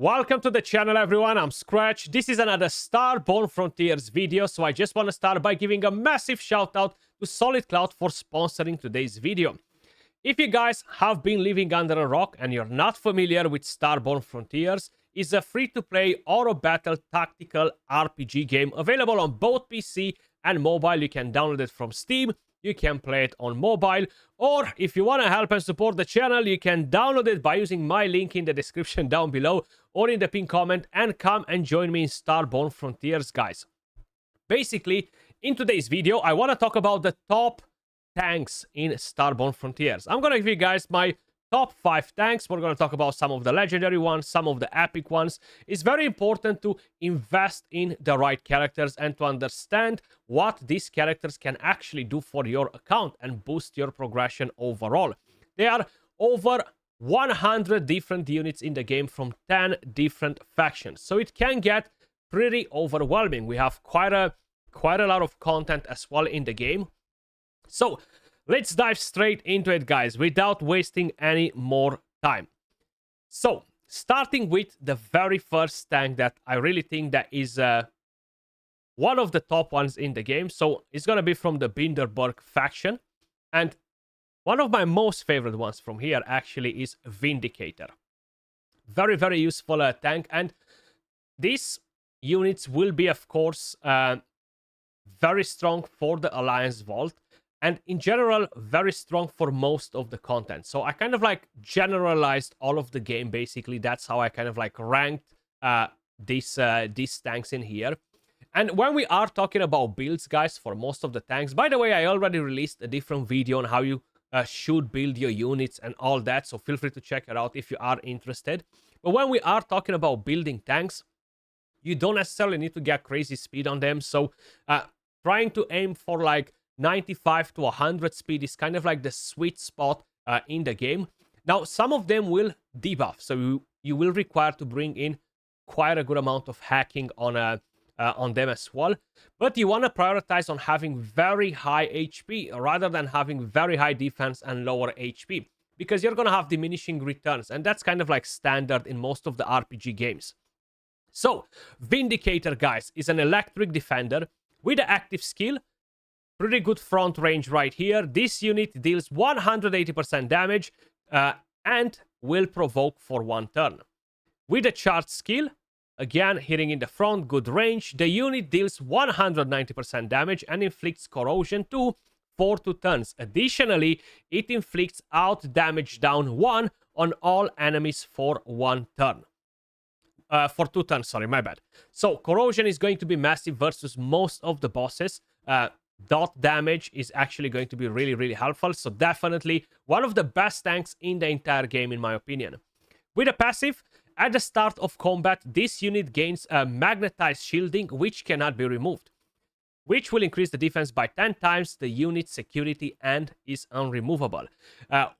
Welcome to the channel, everyone. I'm Skratch. This is another Starborne Frontiers video, so I just want to start by giving a massive shout out to Solid Cloud for sponsoring today's video. If you guys have been living under a rock and you're not familiar with Starborne Frontiers, it's a free-to-play auto battle tactical RPG game available on both PC and mobile. You can download it from Steam. You can play it on mobile, or if you want to help and support the channel, you can download it by using my link in the description down below or in the pinned comment, and come and join me in Starborne Frontiers, guys. Basically, in today's video, I want to talk about the top tanks in Starborne Frontiers. I'm going to give you guys my top 5 tanks. We're going to talk about some of the legendary ones, some of the epic ones. It's very important to invest in the right characters and to understand what these characters can actually do for your account and boost your progression overall. There are over 100 different units in the game from 10 different factions, so it can get pretty overwhelming. We have quite a lot of content as well in the game. So let's dive straight into it, guys, without wasting any more time. So, starting with the very first tank that I really think that is one of the top ones in the game. So, it's going to be from the Binderberg faction. And one of my most favorite ones from here actually is Vindicator. Very, very useful tank. And these units will be, of course, very strong for the Alliance Vault. And in general, very strong for most of the content. So I kind of like generalized all of the game, basically. That's how I kind of like ranked these tanks in here. And when we are talking about builds, guys, for most of the tanks, by the way, I already released a different video on how you should build your units and all that. So feel free to check it out if you are interested. But when we are talking about building tanks, you don't necessarily need to get crazy speed on them. So trying to aim for like 95 to 100 speed is kind of like the sweet spot in the game. Now, some of them will debuff, so you will require to bring in quite a good amount of hacking on them as well. But you want to prioritize on having very high HP rather than having very high defense and lower HP, because you're going to have diminishing returns, and that's kind of like standard in most of the RPG games. So, Vindicator, guys, is an electric defender with an active skill. Pretty good front range right here. This unit deals 180% damage and will provoke for 1 turn. With a charged skill, again, hitting in the front, good range, the unit deals 190% damage and inflicts corrosion 2 for 2 turns. Additionally, it inflicts out damage down 1 on all enemies for 1 turn. For 2 turns, sorry, my bad. So, corrosion is going to be massive versus most of the bosses. Dot damage is actually going to be really, really helpful. So definitely one of the best tanks in the entire game, in my opinion. With a passive, at the start of combat, this unit gains a magnetized shielding, which cannot be removed, which will increase the defense by 10 times the unit's security and is unremovable.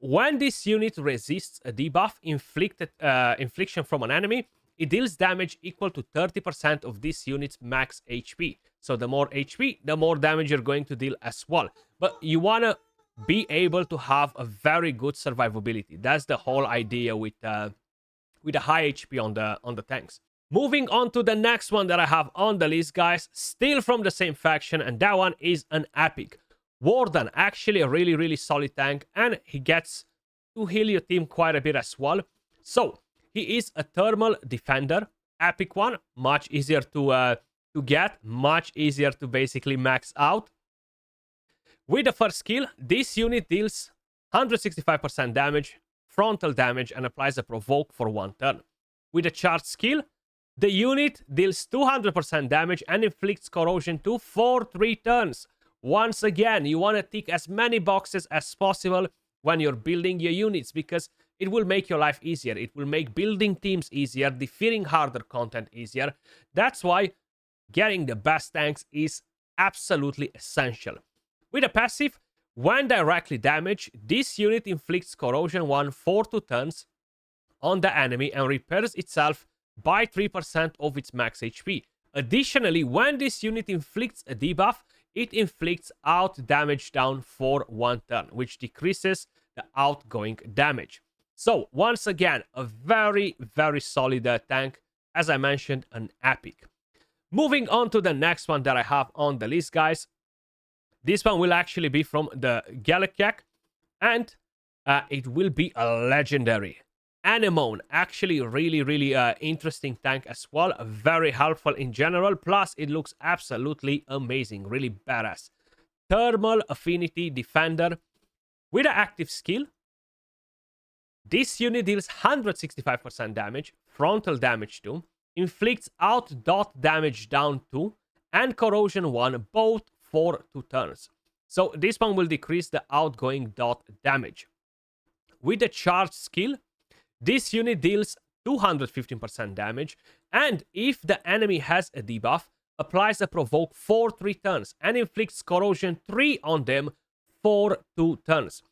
When this unit resists a debuff infliction from an enemy, it deals damage equal to 30% of this unit's max HP. So the more HP, the more damage you're going to deal as well. But you want to be able to have a very good survivability. That's the whole idea with a high HP on the tanks. Moving on to the next one that I have on the list, guys. Still from the same faction, and that one is an epic. Warden, actually a really, really solid tank, and he gets to heal your team quite a bit as well. So he is a thermal defender, epic one, much easier to get, much easier to basically max out. With the first skill, this unit deals 165% damage, frontal damage, and applies a provoke for 1 turn. With a charged skill, the unit deals 200% damage and inflicts corrosion 2 for 3 turns. Once again, you want to tick as many boxes as possible when you're building your units, because it will make your life easier. It will make building teams easier, defeating harder content easier. That's why getting the best tanks is absolutely essential. With a passive, when directly damaged, this unit inflicts corrosion 1 for 2 turns on the enemy and repairs itself by 3% of its max HP. Additionally, when this unit inflicts a debuff, it inflicts out damage down for 1 turn, which decreases the outgoing damage. So, once again, a very, very solid tank. As I mentioned, an epic. Moving on to the next one that I have on the list, guys. This one will actually be from the Galakyak, and it will be a legendary. Anemone, actually really, really interesting tank as well. Very helpful in general, plus it looks absolutely amazing, really badass. Thermal Affinity Defender with an active skill. This unit deals 165% damage, frontal damage 2, inflicts out dot damage down 2, and corrosion 1, both for 2 turns. So this one will decrease the outgoing dot damage. With the charge skill, this unit deals 215% damage, and if the enemy has a debuff, applies a provoke for 3 turns and inflicts corrosion 3 on them for 2 turns.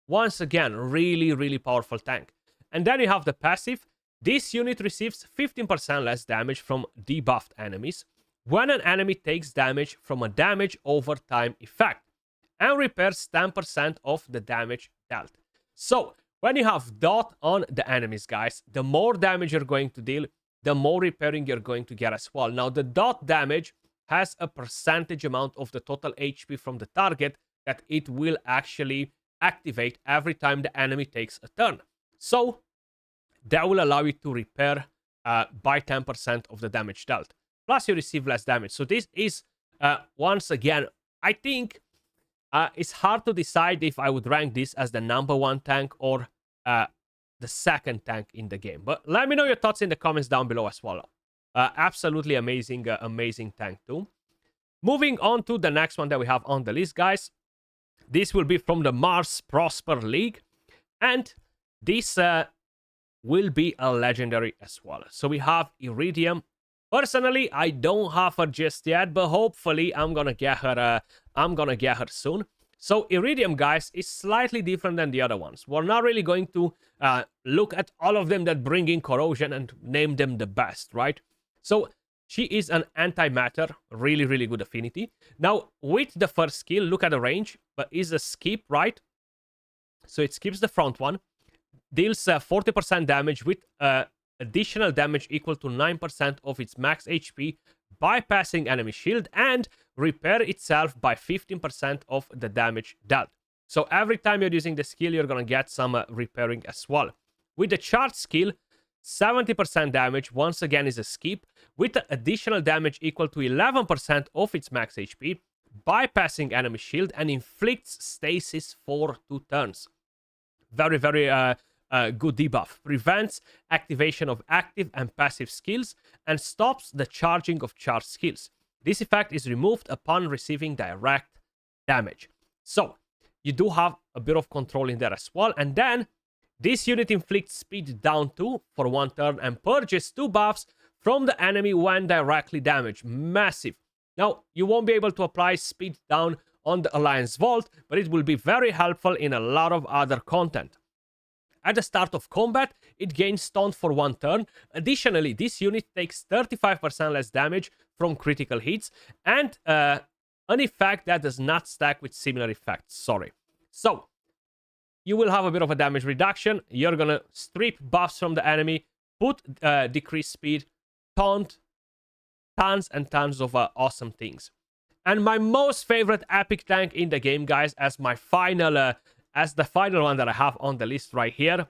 Once again, really, really powerful tank. And then you have the passive. This unit receives 15% less damage from debuffed enemies when an enemy takes damage from a damage over time effect, and repairs 10% of the damage dealt. So, when you have dot on the enemies, guys, the more damage you're going to deal, the more repairing you're going to get as well. Now, the dot damage has a percentage amount of the total HP from the target that it will actually activate every time the enemy takes a turn. So, that will allow you to repair by 10% of the damage dealt. Plus, you receive less damage. So, this is, once again, I think it's hard to decide if I would rank this as the #1 tank or the second tank in the game. But let me know your thoughts in the comments down below as well. Absolutely amazing, amazing tank too. Moving on to the next one that we have on the list, guys. This will be from the Mars Prosper League. And this will be a legendary as well. So we have Iridium. Personally, I don't have her just yet, but hopefully I'm gonna get her. Soon. So Iridium, guys, is slightly different than the other ones. We're not really going to look at all of them that bring in corrosion and name them the best, right? So she is an antimatter, really, really good affinity. Now, with the first skill, look at the range, but is a skip, right? So it skips the front one, deals 40% damage with additional damage equal to 9% of its max HP, bypassing enemy shield, and repair itself by 15% of the damage dealt. So every time you're using the skill, you're gonna get some repairing as well. With the charge skill, 70% damage, once again, is a skip, with additional damage equal to 11% of its max HP, bypassing enemy shield, and inflicts stasis for 2 turns. Very, very good debuff. Prevents activation of active and passive skills, and stops the charging of charged skills. This effect is removed upon receiving direct damage. So, you do have a bit of control in there as well. And then, this unit inflicts speed down 2 for 1 turn and purges 2 buffs from the enemy when directly damaged. Massive. Now, you won't be able to apply speed down on the Alliance Vault, but it will be very helpful in a lot of other content. At the start of combat, it gains stunned for 1 turn. Additionally, this unit takes 35% less damage from critical hits, and an effect that does not stack with similar effects. Sorry. So, you will have a bit of a damage reduction. You're gonna strip buffs from the enemy, put decreased speed, taunt, tons and tons of awesome things. And my most favorite epic tank in the game, guys, as my final... as the final one that I have on the list right here,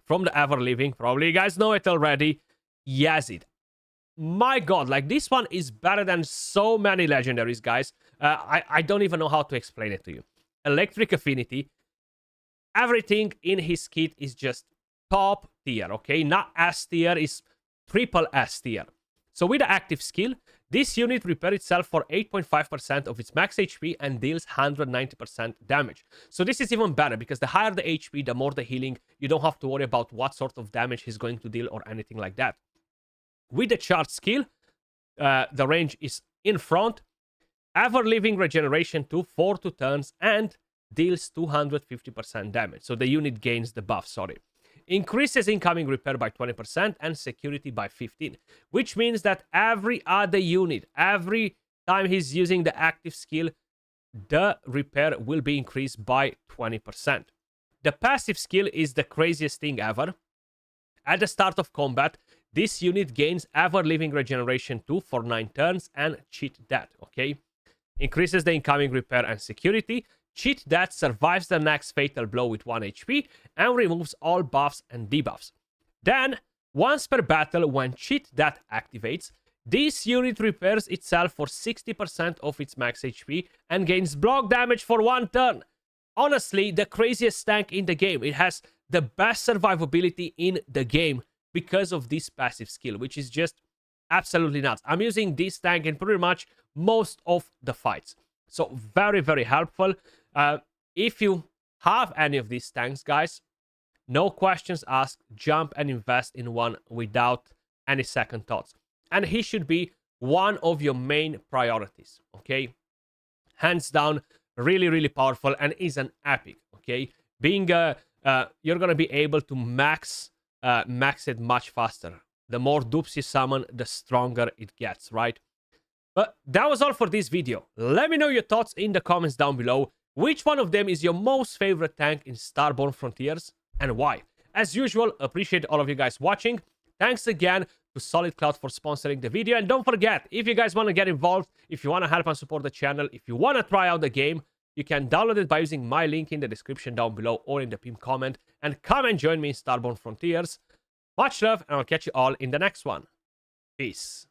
from the Ever Living, probably you guys know it already, Yazid. My god, like, this one is better than so many legendaries, guys. I don't even know how to explain it to you. Electric affinity, everything in his kit is just top tier, okay? Not S tier, is triple S tier. So with the active skill, this unit repairs itself for 8.5% of its max HP and deals 190% damage. So this is even better, because the higher the HP, the more the healing. You don't have to worry about what sort of damage he's going to deal or anything like that. With the charge skill, the range is in front. Ever Living Regeneration 2 for 2 turns and deals 250% damage. So the unit gains the buff, sorry. Increases incoming repair by 20% and security by 15%, which means that every other unit, every time he's using the active skill, the repair will be increased by 20%. The passive skill is the craziest thing ever. At the start of combat, this unit gains ever living regeneration 2 for 9 turns and cheat that, okay? Increases the incoming repair and security. Cheat that survives the next fatal blow with 1 HP and removes all buffs and debuffs. Then, once per battle, when cheat that activates, this unit repairs itself for 60% of its max HP and gains block damage for 1 turn. Honestly, the craziest tank in the game. It has the best survivability in the game because of this passive skill, which is just absolutely nuts. I'm using this tank in pretty much most of the fights. So very, very helpful. If you have any of these tanks, guys, no questions asked, jump and invest in one without any second thoughts. And he should be one of your main priorities, okay? Hands down, really, really powerful and is an epic, okay? Being you're gonna be able to max it much faster. The more dupes you summon, the stronger it gets, right? But that was all for this video. Let me know your thoughts in the comments down below. Which one of them is your most favorite tank in Starborne Frontiers and why? As usual, appreciate all of you guys watching. Thanks again to Solid Cloud for sponsoring the video. And don't forget, if you guys want to get involved, if you want to help and support the channel, if you want to try out the game, you can download it by using my link in the description down below or in the pinned comment. And come and join me in Starborne Frontiers. Much love, and I'll catch you all in the next one. Peace.